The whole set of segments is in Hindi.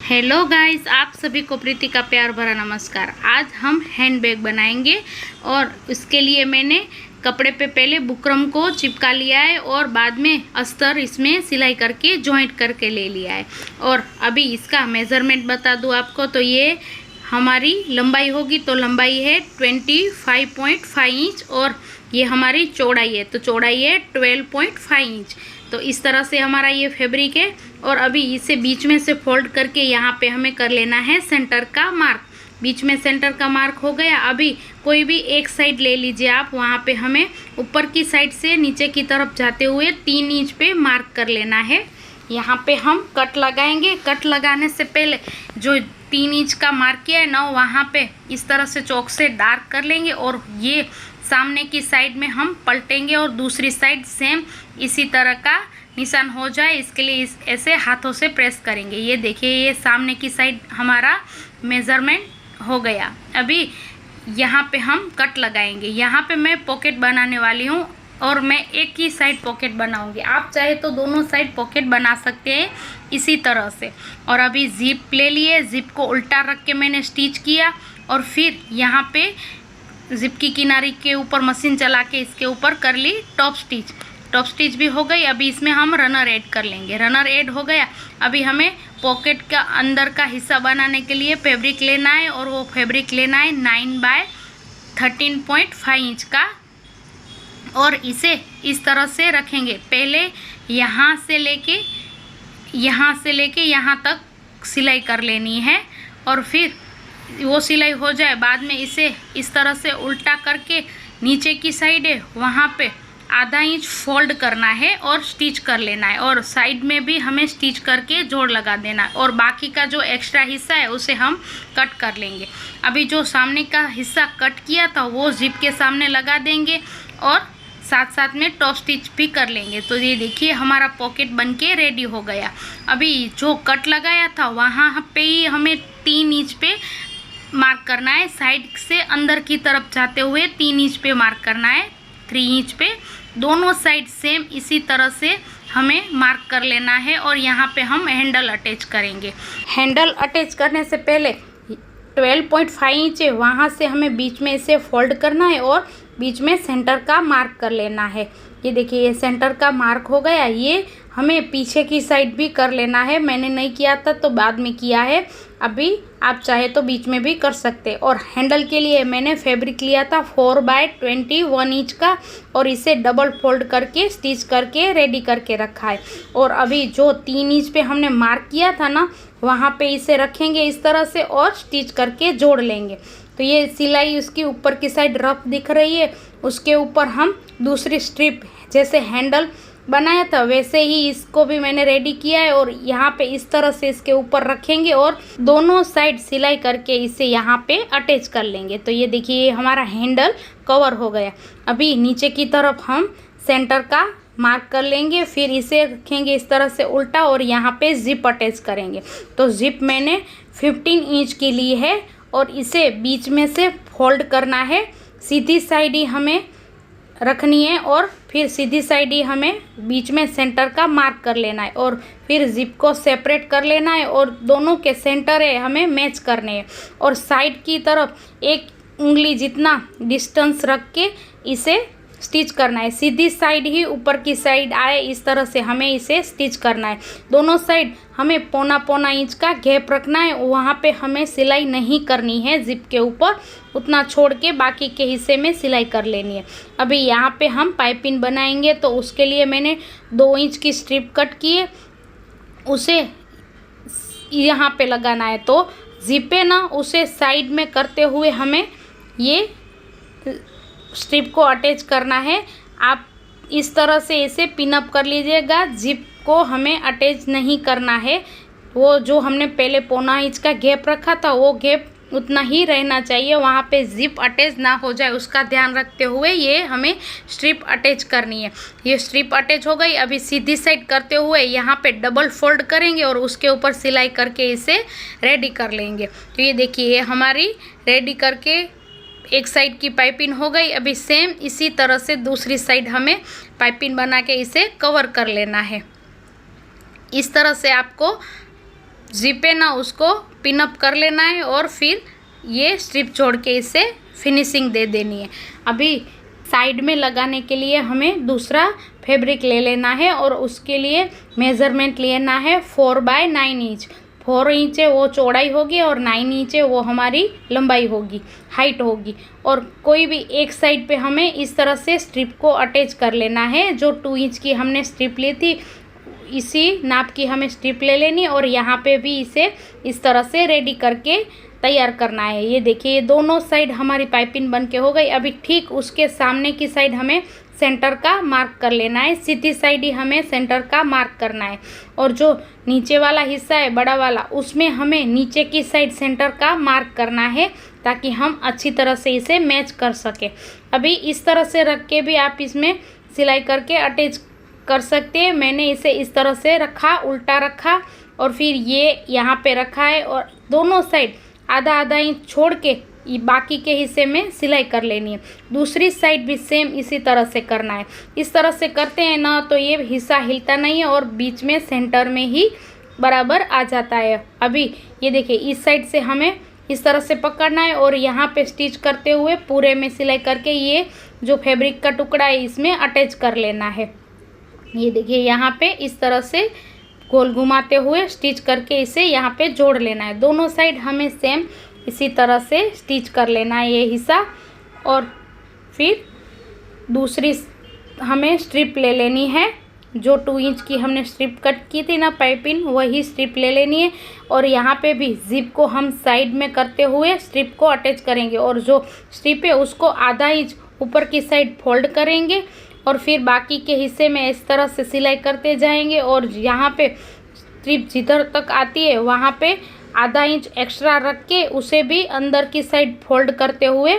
हेलो गाइस, आप सभी को प्रीति का प्यार भरा नमस्कार। आज हम हैंड बैग बनाएंगे और इसके लिए मैंने कपड़े पे पहले बुकरम को चिपका लिया है और बाद में अस्तर इसमें सिलाई करके जॉइंट करके ले लिया है। और अभी इसका मेज़रमेंट बता दूँ आपको, तो ये हमारी लंबाई होगी तो लंबाई है 25.5 इंच और ये हमारी चौड़ाई है तो चौड़ाई है 12.5 इंच। तो इस तरह से हमारा ये फैब्रिक है और अभी इसे बीच में से फोल्ड करके यहाँ पे हमें कर लेना है सेंटर का मार्क। बीच में सेंटर का मार्क हो गया। अभी कोई भी एक साइड ले लीजिए आप, वहाँ पे हमें ऊपर की साइड से नीचे की तरफ जाते हुए 3 इंच पे मार्क कर लेना है। यहाँ पे हम कट लगाएंगे। कट लगाने से पहले जो 3 इंच का मार्क किया है ना, वहाँ पे इस तरह से चौक से डार्क कर लेंगे और ये सामने की साइड में हम पलटेंगे और दूसरी साइड सेम इसी तरह का निशान हो जाए, इसके लिए ऐसे हाथों से प्रेस करेंगे। ये देखिए, ये सामने की साइड हमारा मेज़रमेंट हो गया। अभी यहाँ पे हम कट लगाएंगे। यहाँ पे मैं पॉकेट बनाने वाली हूँ और मैं एक ही साइड पॉकेट बनाऊंगी। आप चाहे तो दोनों साइड पॉकेट बना सकते हैं इसी तरह से। और अभी जिप ले लिए, जिप को उल्टा रख के मैंने स्टिच किया और फिर यहाँ पे जिप की किनारे के ऊपर मशीन चला के इसके ऊपर कर ली टॉप स्टिच। टॉप स्टिच भी हो गई। अभी इसमें हम रनर ऐड कर लेंगे। रनर ऐड हो गया। अभी हमें पॉकेट का अंदर का हिस्सा बनाने के लिए फैब्रिक लेना है और वो फैब्रिक लेना है 9x13.5 इंच का और इसे इस तरह से रखेंगे। पहले यहाँ से लेके यहाँ तक सिलाई कर लेनी है और फिर वो सिलाई हो जाए, बाद में इसे इस तरह से उल्टा करके नीचे की साइड है वहाँ पे आधा इंच फोल्ड करना है और स्टिच कर लेना है और साइड में भी हमें स्टिच करके जोड़ लगा देना है और बाकी का जो एक्स्ट्रा हिस्सा है उसे हम कट कर लेंगे। अभी जो सामने का हिस्सा कट किया था वो जिप के सामने लगा देंगे और साथ साथ में टॉप स्टिच भी कर लेंगे। तो ये देखिए, हमारा पॉकेट बनके रेडी हो गया। अभी जो कट लगाया था वहाँ पे ही हमें 3 इंच पे मार्क करना है। साइड से अंदर की तरफ जाते हुए 3 इंच पे मार्क करना है। 3 इंच पे दोनों साइड सेम इसी तरह से हमें मार्क कर लेना है और यहाँ पे हम हैंडल अटैच करेंगे। हैंडल अटैच करने से पहले 12.5 इंच है, वहाँ से हमें बीच में इसे फोल्ड करना है और बीच में सेंटर का मार्क कर लेना है। ये देखिए, ये सेंटर का मार्क हो गया। ये हमें पीछे की साइड भी कर लेना है। मैंने नहीं किया था तो बाद में किया है। अभी आप चाहे तो बीच में भी कर सकते। और हैंडल के लिए मैंने फैब्रिक लिया था 4x21 इंच का और इसे डबल फोल्ड करके स्टिच करके रेडी करके रखा है। और अभी जो 3 इंच पे हमने मार्क किया था ना, वहाँ पे इसे रखेंगे इस तरह से और स्टिच करके जोड़ लेंगे। तो ये सिलाई उसकी ऊपर की साइड रफ दिख रही है, उसके ऊपर हम दूसरी स्ट्रिप जैसे हैंडल बनाया था वैसे ही इसको भी मैंने रेडी किया है और यहाँ पे इस तरह से इसके ऊपर रखेंगे और दोनों साइड सिलाई करके इसे यहाँ पे अटैच कर लेंगे। तो ये देखिए, हमारा हैंडल कवर हो गया। अभी नीचे की तरफ हम सेंटर का मार्क कर लेंगे, फिर इसे रखेंगे इस तरह से उल्टा और यहाँ पे जिप अटैच करेंगे। तो जिप मैंने 15 इंच की ली है और इसे बीच में से फोल्ड करना है। सीधी साइड ही हमें रखनी है और फिर सीधी साइड ही हमें बीच में सेंटर का मार्क कर लेना है और फिर जिप को सेपरेट कर लेना है और दोनों के सेंटर है हमें मैच करने हैं और साइड की तरफ 1 उंगली जितना डिस्टेंस रख के इसे स्टिच करना है। सीधी साइड ही ऊपर की साइड आए इस तरह से हमें इसे स्टिच करना है। दोनों साइड हमें पौना इंच का गैप रखना है। वहाँ पे हमें सिलाई नहीं करनी है, जिप के ऊपर उतना छोड़ के बाकी के हिस्से में सिलाई कर लेनी है। अभी यहाँ पे हम पाइपिंग बनाएंगे तो उसके लिए मैंने 2 इंच की स्ट्रिप कट की है, उसे यहाँ पे लगाना है। तो जिप पे ना उसे साइड में करते हुए हमें ये स्ट्रिप को अटैच करना है। आप इस तरह से इसे पिनअप कर लीजिएगा। जिप को हमें अटैच नहीं करना है। वो जो हमने पहले पौना इंच का गैप रखा था वो गैप उतना ही रहना चाहिए, वहाँ पे जिप अटैच ना हो जाए उसका ध्यान रखते हुए ये हमें स्ट्रिप अटैच करनी है। ये स्ट्रिप अटैच हो गई। अभी सीधी साइड करते हुए यहाँ पे डबल फोल्ड करेंगे और उसके ऊपर सिलाई करके इसे रेडी कर लेंगे। तो ये देखिए, ये हमारी रेडी करके एक साइड की पाइपिंग हो गई। अभी सेम इसी तरह से दूसरी साइड हमें पाइपिंग बना के इसे कवर कर लेना है। इस तरह से आपको जिप है ना उसको पिन अप कर लेना है और फिर ये स्ट्रिप जोड़ के इसे फिनिशिंग दे देनी है। अभी साइड में लगाने के लिए हमें दूसरा फैब्रिक ले लेना है और उसके लिए मेज़रमेंट लेना है 4/9 इंच। 4 इंच है वो चौड़ाई होगी और 9 इंच है वो हमारी लंबाई होगी, हाइट होगी। और कोई भी एक साइड पे हमें इस तरह से स्ट्रिप को अटैच कर लेना है। जो 2 इंच की हमने स्ट्रिप ली थी इसी नाप की हमें स्ट्रिप ले लेनी और यहाँ पे भी इसे इस तरह से रेडी करके तैयार करना है। ये देखिए ये दोनों साइड हमारी पाइपिंग बन के हो गई। अभी ठीक उसके सामने की साइड हमें सेंटर का मार्क कर लेना है, सीधी साइड ही हमें सेंटर का मार्क करना है। और जो नीचे वाला हिस्सा है बड़ा वाला उसमें हमें नीचे की साइड सेंटर का मार्क करना है ताकि हम अच्छी तरह से इसे मैच कर सकें। अभी इस तरह से रख के भी आप इसमें सिलाई करके अटैच कर सकते हैं। मैंने इसे इस तरह से रखा, उल्टा रखा और फिर ये यहाँ पे रखा है और दोनों साइड आधा आधा इंच छोड़ के बाकी के हिस्से में सिलाई कर लेनी है। दूसरी साइड भी सेम इसी तरह से करना है। इस तरह से करते हैं ना तो ये हिस्सा हिलता नहीं है और बीच में सेंटर में ही बराबर आ जाता है। अभी ये देखिए इस साइड से हमें इस तरह से पकड़ना है और यहाँ पे स्टिच करते हुए पूरे में सिलाई करके ये जो फैब्रिक का टुकड़ा है इसमें अटैच कर लेना है। ये देखिए यहाँ पे इस तरह से गोल घुमाते हुए स्टिच करके इसे यहाँ पे जोड़ लेना है। दोनों साइड हमें सेम इसी तरह से स्टिच कर लेना है ये हिस्सा। और फिर दूसरी हमें स्ट्रिप ले लेनी है। जो 2 इंच की हमने स्ट्रिप कट की थी ना पाइपिंग, वही स्ट्रिप ले लेनी है और यहाँ पे भी जिप को हम साइड में करते हुए स्ट्रिप को अटैच करेंगे और जो स्ट्रिप है उसको आधा इंच ऊपर की साइड फोल्ड करेंगे और फिर बाकी के हिस्से में इस तरह से सिलाई करते जाएंगे। और यहाँ पे स्ट्रिप जिधर तक आती है वहाँ पे आधा इंच एक्स्ट्रा रख के उसे भी अंदर की साइड फोल्ड करते हुए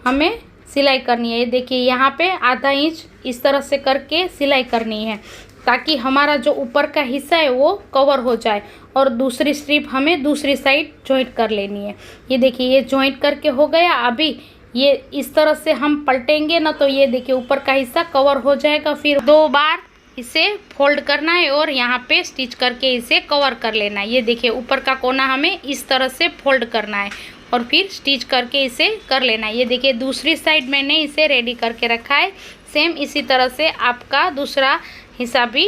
हमें सिलाई करनी है। ये देखिए यहाँ पे आधा इंच इस तरह से करके सिलाई करनी है ताकि हमारा जो ऊपर का हिस्सा है वो कवर हो जाए। और दूसरी स्ट्रिप हमें दूसरी साइड जॉइंट कर लेनी है। ये देखिए ये जॉइंट करके हो गया। अभी ये इस तरह से हम पलटेंगे ना तो ये देखिए ऊपर का हिस्सा कवर हो जाएगा। फिर 2 बार इसे फोल्ड करना है और यहाँ पे स्टिच करके इसे कवर कर लेना है। ये देखिए ऊपर का कोना हमें इस तरह से फोल्ड करना है और फिर स्टिच करके इसे कर लेना है। ये देखिए दूसरी साइड मैंने इसे रेडी करके रखा है। सेम इसी तरह से आपका दूसरा हिस्सा भी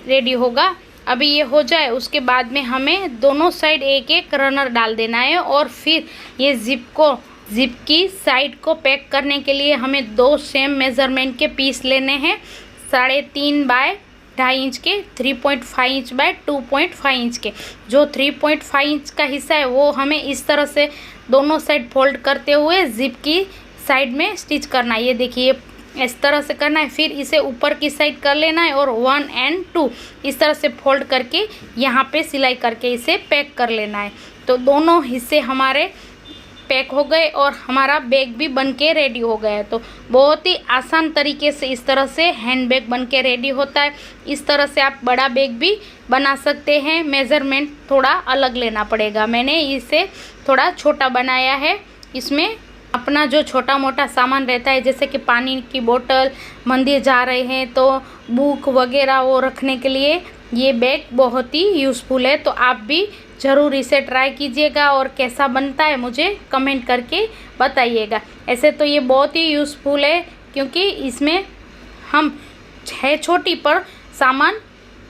रेडी होगा। अभी ये हो जाए उसके बाद में हमें दोनों साइड एक एक रनर डाल देना है और फिर ये जिप की साइड को पैक करने के लिए हमें 2 सेम मेज़रमेंट के पीस लेने हैं। 3.5 बाय 2.5 इंच के, 3.5 इंच बाय 2.5 इंच के। जो 3.5 इंच का हिस्सा है वो हमें इस तरह से दोनों साइड फोल्ड करते हुए जिप की साइड में स्टिच करना है। ये देखिए इस तरह से करना है। फिर इसे ऊपर की साइड कर लेना है और 1 और 2 इस तरह से फोल्ड करके यहाँ पे सिलाई करके इसे पैक कर लेना है। तो दोनों हिस्से हमारे पैक हो गए और हमारा बैग भी बन के रेडी हो गया है। तो बहुत ही आसान तरीके से इस तरह से हैंड बैग बन के रेडी होता है। इस तरह से आप बड़ा बैग भी बना सकते हैं। मेज़रमेंट थोड़ा अलग लेना पड़ेगा। मैंने इसे थोड़ा छोटा बनाया है। इसमें अपना जो छोटा मोटा सामान रहता है जैसे कि पानी की बोतल, मंदिर जा रहे हैं तो बुक वगैरह वो रखने के लिए ये बैग बहुत ही यूज़फुल है। तो आप भी ज़रूर इसे ट्राई कीजिएगा और कैसा बनता है मुझे कमेंट करके बताइएगा। ऐसे तो ये बहुत ही यूज़फुल है क्योंकि इसमें हम है छोटी पर सामान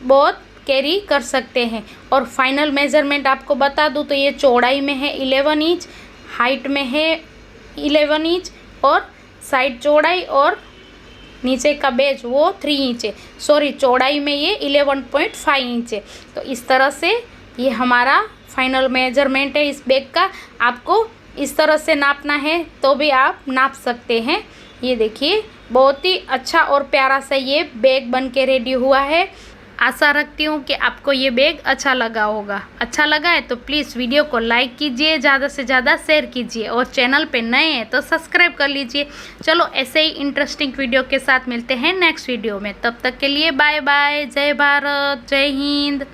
बहुत कैरी कर सकते हैं। और फाइनल मेज़रमेंट आपको बता दूँ तो ये चौड़ाई में है 11 इंच, हाइट में है 11 इंच और साइड चौड़ाई और नीचे का बेज वो 3 इंच है। सॉरी, चौड़ाई में ये 11.5 इंच है। तो इस तरह से ये हमारा फाइनल मेजरमेंट है इस बैग का। आपको इस तरह से नापना है तो भी आप नाप सकते हैं। ये देखिए बहुत ही अच्छा और प्यारा सा ये बैग बन के रेडी हुआ है। आशा रखती हूँ कि आपको ये बैग अच्छा लगा होगा। अच्छा लगा है तो प्लीज़ वीडियो को लाइक कीजिए, ज़्यादा से ज़्यादा शेयर कीजिए और चैनल पे नए हैं तो सब्सक्राइब कर लीजिए। चलो ऐसे ही इंटरेस्टिंग वीडियो के साथ मिलते हैं नेक्स्ट वीडियो में। तब तक के लिए बाय बाय। जय भारत, जय हिंद।